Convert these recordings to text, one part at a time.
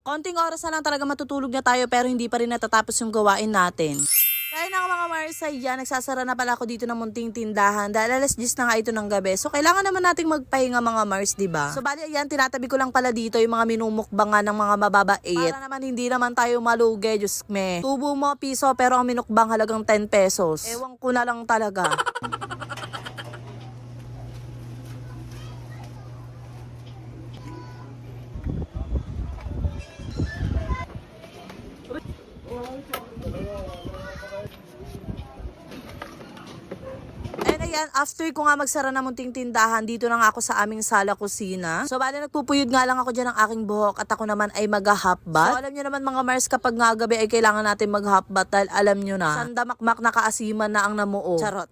Konting oras na lang talaga matutulog na tayo pero hindi pa rin natatapos yung gawain natin. Kaya na mga Mars, yan, nagsasara na pala ako dito ng munting tindahan dahil alas 10 na nga ito ng gabi. So, kailangan naman nating magpahinga mga Mars, diba? So, bali, yan, tinatabi ko lang pala dito yung mga minumukbangan ng mga mababait. Para naman hindi naman tayo malugi, Diyos me. Tubo mo, piso, pero ang minukbang halagang 10 pesos. Ewan ko na lang talaga. And ayan, after ko nga magsara ng munting tindahan, dito na nga ako sa aming sala kusina. So, bali nagpupuyod nga lang ako dyan ng aking buhok at ako naman ay mag-hapbat. So, alam nyo naman mga Mars, kapag nga gabi ay kailangan natin mag-hapbat dahil alam nyo na, sandamakmak na kaasiman na ang namuo. Charot.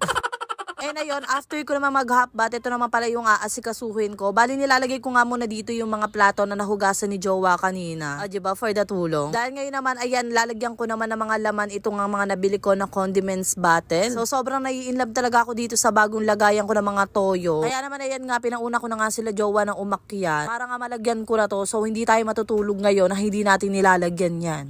And ayun, after ko naman mag-hapbat, ito naman pala yung aasikasuhin ko. Bali nilalagay ko nga muna dito yung mga plato na nahugasan ni Jowa kanina. Diba? For the tulong. Dahil ngayon naman, ayan, lalagyan ko naman ng mga laman itong mga nabili ko na condiments bottle. So sobrang nai-inlove talaga ako dito sa bagong lagayan ko ng mga toyo. Kaya naman ayan nga, pinauna ko na nga sila Jowa na umakyat. Para nga malagyan ko na to. So hindi tayo matutulog ngayon na hindi natin nilalagyan yan.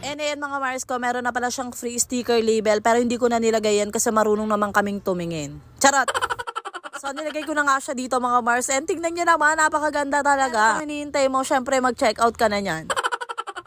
And ayan mga Mars ko, meron na pala siyang free sticker label pero hindi ko na nilagay yan kasi marunong naman kaming tumingin. Charot! So nilagay ko na nga siya dito mga Mars and tignan nyo naman, napakaganda talaga. Kung hinihintay mo, syempre mag-check out ka na yan.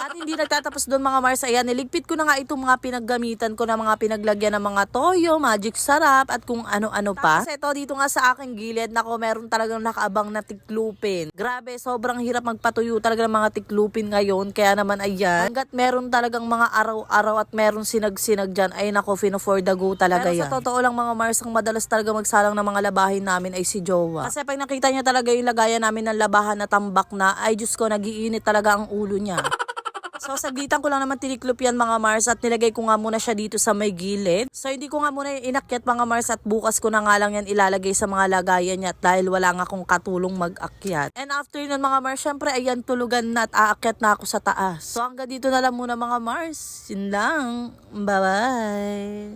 At hindi nagtatapos doon mga Mars, ayan, niligpit ko na nga itong mga pinaggamitan ko na mga pinaglagyan ng mga toyo, magic sarap at kung ano-ano pa. Tapos ito dito nga sa aking gilid, nako meron talagang nakaabang na tiklupin. Grabe, sobrang hirap magpatuyo talaga ng mga tiklupin ngayon. Kaya naman ayan, hanggat meron talagang mga araw-araw at meron sinag-sinag dyan, ay nako, for the go talaga yan. Pero sa totoo lang mga Mars, ang madalas talaga magsalang ng mga labahin namin ay si Jowa. Kasi pag nakita niya talaga yung lagayan namin ng labahan na tambak na, ay Diyos ko, nagiinit talaga ang ulo niya. So, saglitan ko lang naman tiniklop yan mga Mars at nilagay ko nga muna siya dito sa may gilid. So, hindi ko nga muna inakyat mga Mars at bukas ko na nga lang yan ilalagay sa mga lagayan niya dahil wala nga akong katulong mag-akyat. And after nun mga Mars, syempre ayan, tulugan na at aakyat na ako sa taas. So, hanggang dito na lang muna mga Mars. Yun lang. Bye-bye!